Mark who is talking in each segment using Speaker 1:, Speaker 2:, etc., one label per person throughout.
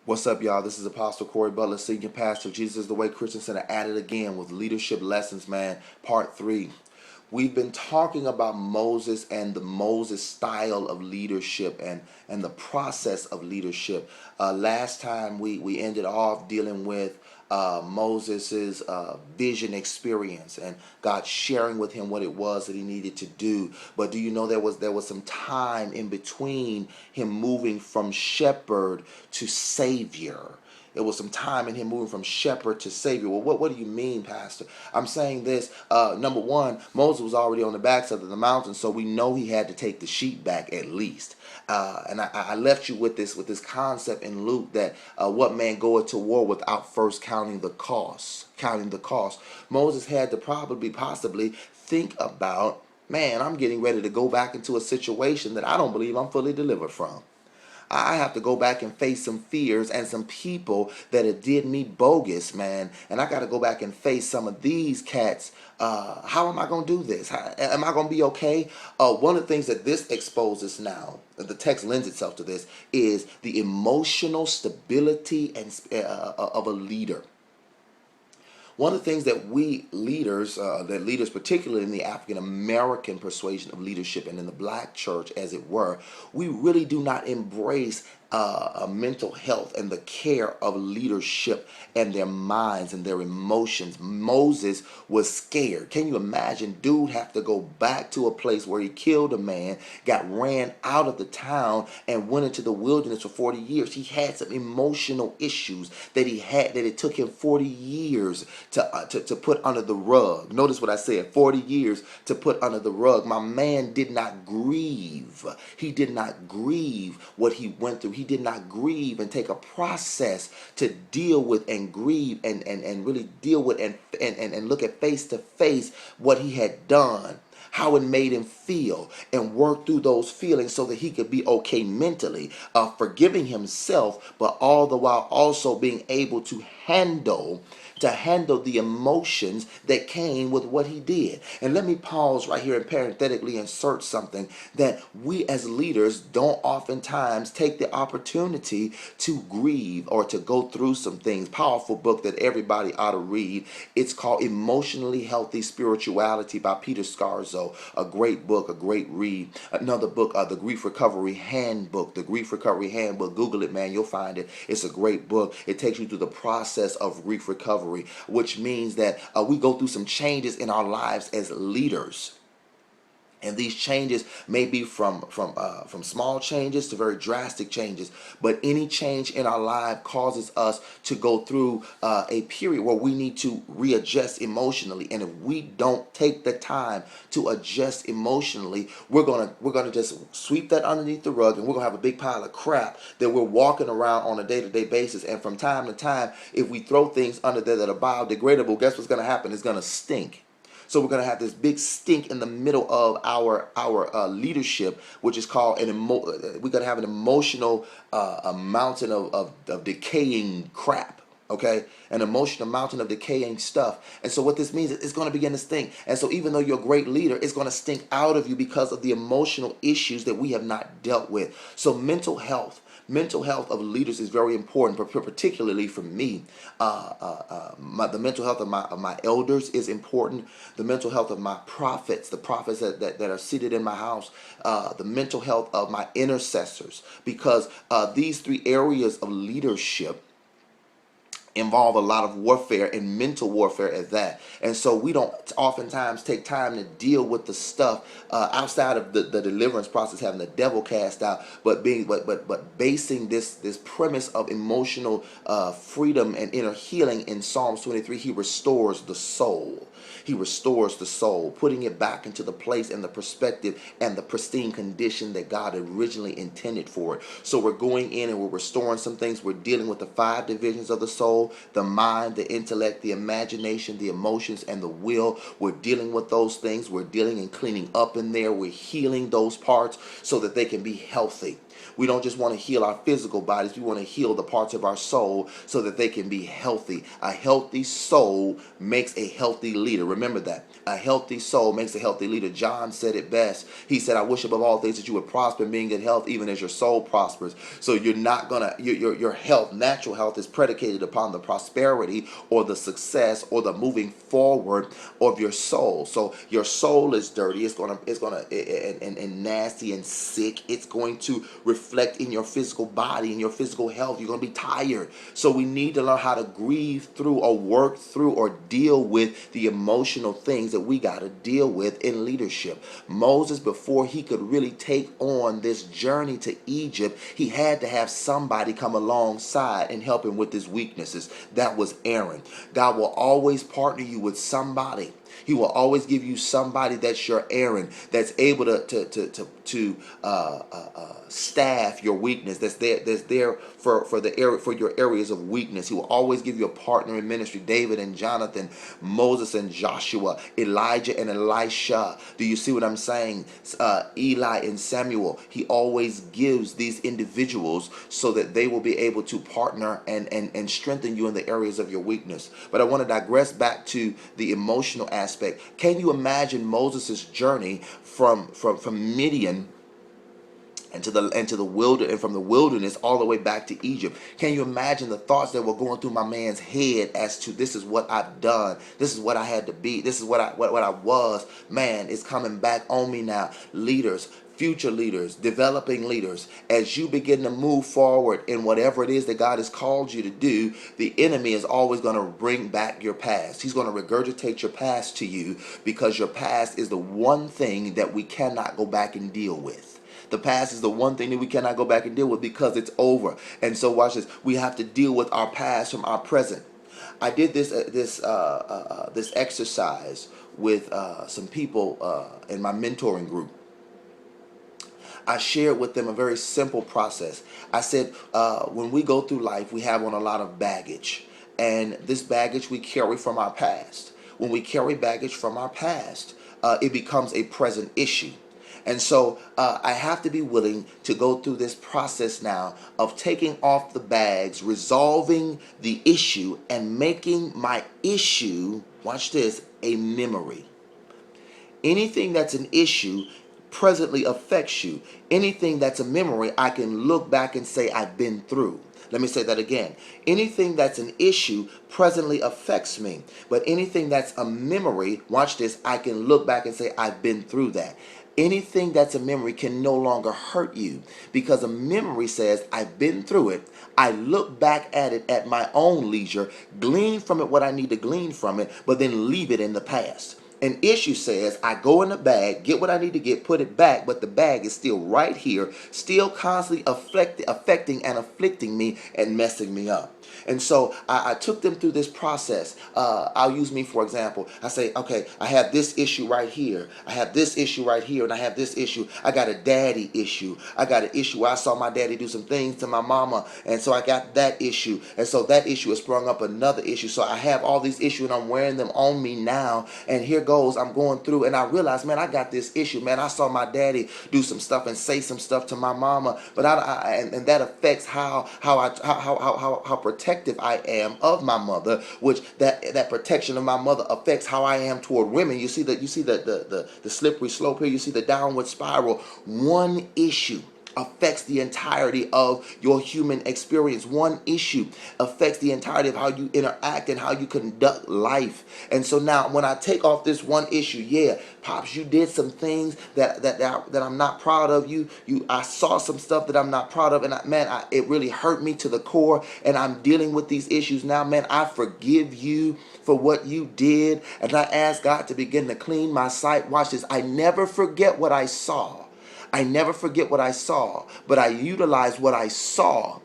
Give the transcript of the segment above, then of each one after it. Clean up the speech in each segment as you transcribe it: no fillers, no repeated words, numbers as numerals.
Speaker 1: What's up, y'all? This is Apostle Corey Butler, Senior Pastor of Jesus is the Way Christian Center, at it again with Leadership Lessons, man, Part 3. We've been talking about Moses and the Moses style of leadership and the process of leadership. Last time we ended off dealing with Moses's vision experience and God sharing with him what it was that he needed to do. But do you know there was some time in between him moving from shepherd to savior? It was some time in him moving from shepherd to savior. Well, what do you mean, Pastor? I'm saying this. Number one, Moses was already on the backside of the mountain, so we know he had to take the sheep back at least. And I left you with this concept in Luke that what man goeth to war without first counting the cost. Counting the cost. Moses had to possibly think about, man, I'm getting ready to go back into a situation that I don't believe I'm fully delivered from. I have to go back and face some fears and some people that have did me bogus, man. And I got to go back and face some of these cats. How am I going to do this? Am I going to be okay? One of the things that this exposes now, the text lends itself to this, is the emotional stability of a leader. One of the things that we leaders, particularly in the African American persuasion of leadership and in the black church, as it were, we really do not embrace mental health and the care of leadership and their minds and their emotions. Moses was scared. Can you imagine? Dude have to go back to a place where he killed a man, got ran out of the town, and went into the wilderness for 40 years. He had some emotional issues that it took him 40 years to put under the rug. Notice what I said, 40 years to put under the rug. My man did not grieve. He did not grieve what he went through. He did not grieve and take a process to deal with and grieve and really deal with and look at face to face what he had done, how it made him feel, and work through those feelings so that he could be okay mentally, forgiving himself, but all the while also being able to handle the emotions that came with what he did. And let me pause right here and parenthetically insert something that we as leaders don't oftentimes take the opportunity to grieve or to go through some things. Powerful book that everybody ought to read. It's called Emotionally Healthy Spirituality by Peter Scarzo. A great book, a great read. Another book, The Grief Recovery Handbook. The Grief Recovery Handbook. Google it, man. You'll find it. It's a great book. It takes you through the process of grief recovery, which means that we go through some changes in our lives as leaders. And these changes may be from small changes to very drastic changes. But any change in our life causes us to go through a period where we need to readjust emotionally. And if we don't take the time to adjust emotionally, we're gonna just sweep that underneath the rug, and we're gonna have a big pile of crap that we're walking around on a day-to-day basis. And from time to time, if we throw things under there that are biodegradable, guess what's gonna happen? It's gonna stink. So we're going to have this big stink in the middle of our leadership, which is called we're going to have an emotional a mountain of decaying crap. Okay, an emotional mountain of decaying stuff. And so what this means is it's going to begin to stink. And so even though you're a great leader, it's going to stink out of you because of the emotional issues that we have not dealt with. So mental health of leaders is very important, but particularly for me, the mental health of my elders is important. The mental health of my prophets, the prophets that are seated in my house, the mental health of my intercessors, because these three areas of leadership involve a lot of warfare and mental warfare at that. And so we don't oftentimes take time to deal with the stuff outside of the deliverance process, having the devil cast out, but basing this premise of emotional freedom and inner healing in Psalms 23. He restores the soul. He restores the soul, putting it back into the place and the perspective and the pristine condition that God originally intended for it. So we're going in and we're restoring some things. We're dealing with the 5 divisions of the soul: the mind, the intellect, the imagination, the emotions, and the will. We're dealing with those things. We're dealing and cleaning up in there. We're healing those parts so that they can be healthy. We don't just want to heal our physical bodies. We want to heal the parts of our soul so that they can be healthy. A healthy soul makes a healthy leader. Remember that. A healthy soul makes a healthy leader. John said it best. He said, I wish above all things that you would prosper and be in good health, even as your soul prospers. So you're not going to, your health, natural health is predicated upon the prosperity or the success or the moving forward of your soul. So your soul is dirty. It's going to, and nasty and sick. It's going to reflect in your physical body, in your physical health. You're going to be tired. So we need to learn how to grieve through or work through or deal with the emotional things that we got to deal with in leadership. Moses, before he could really take on this journey to Egypt, he had to have somebody come alongside and help him with his weaknesses. That was Aaron. God will always partner you with somebody. He will always give you somebody that's your Aaron, that's able to staff your weakness, that's there for your areas of weakness. He will always give you a partner in ministry. David and Jonathan, Moses and Joshua, Elijah and Elisha. Do you see what I'm saying? Eli and Samuel. He always gives these individuals so that they will be able to partner and strengthen you in the areas of your weakness. But I want to digress back to the emotional aspect. Can you imagine Moses' journey from Midian and to the wilderness, and from the wilderness all the way back to Egypt? Can you imagine the thoughts that were going through my man's head as to, this is what I've done, this is what I had to be, this is what I was. Man, it's coming back on me now. Leaders, future leaders, developing leaders, as you begin to move forward in whatever it is that God has called you to do, the enemy is always going to bring back your past. He's going to regurgitate your past to you, because your past is the one thing that we cannot go back and deal with. The past is the one thing that we cannot go back and deal with, because it's over. And so watch this. We have to deal with our past from our present. I did this exercise with some people in my mentoring group. I shared with them a very simple process. I said, when we go through life, we have on a lot of baggage. And this baggage we carry from our past. When we carry baggage from our past, it becomes a present issue. And so I have to be willing to go through this process now of taking off the bags, resolving the issue, and making my issue, watch this, a memory. Anything that's an issue presently affects you. Anything that's a memory, I can look back and say, I've been through. Let me say that again. Anything that's an issue presently affects me. But anything that's a memory, watch this, I can look back and say, I've been through that. Anything that's a memory can no longer hurt you, because a memory says, I've been through it. I look back at it at my own leisure, glean from it what I need to glean from it, but then leave it in the past. An issue says, I go in the bag, get what I need to get, put it back, but the bag is still right here, still constantly affecting and afflicting me and messing me up. And so I took them through this process. I'll use me for example. I say, okay, I have this issue right here. I have this issue right here, and I have this issue. I got a daddy issue. I got an issue where I saw my daddy do some things to my mama, and so I got that issue. And so that issue has sprung up another issue. So I have all these issues, and I'm wearing them on me now. And here goes, I'm going through, and I realize, man, I got this issue, man. I saw my daddy do some stuff and say some stuff to my mama, but and that affects how protective I am of my mother, which that protection of my mother affects how I am toward women. You see the slippery slope here. You see the downward spiral. One issue affects the entirety of your human experience. One issue affects the entirety of how you interact and how you conduct life. And so now when I take off this one issue, yeah, Pops, you did some things that I'm not proud of. I saw some stuff that I'm not proud of, and it really hurt me to the core, and I'm dealing with these issues now. Man, I forgive you for what you did, and I ask God to begin to clean my sight. Watch this. I never forget what I saw. I never forget what I saw, but I utilize what I saw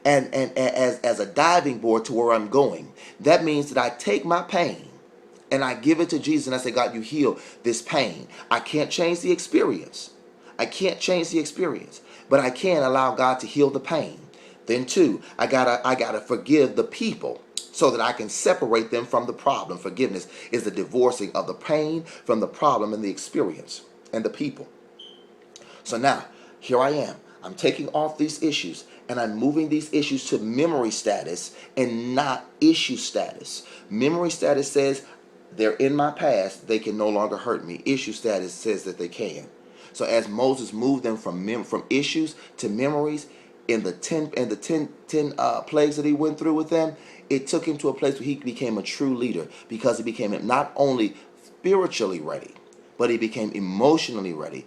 Speaker 1: and as a diving board to where I'm going. That means that I take my pain and I give it to Jesus, and I say, God, you heal this pain. I can't change the experience. I can't change the experience, but I can allow God to heal the pain. Then two, I gotta forgive the people so that I can separate them from the problem. Forgiveness is the divorcing of the pain from the problem and the experience and the people. So now, here I am. I'm taking off these issues and I'm moving these issues to memory status and not issue status. Memory status says they're in my past, they can no longer hurt me. Issue status says that they can. So as Moses moved them from issues to memories in the 10 plagues that he went through with them, it took him to a place where he became a true leader, because he became not only spiritually ready, but he became emotionally ready.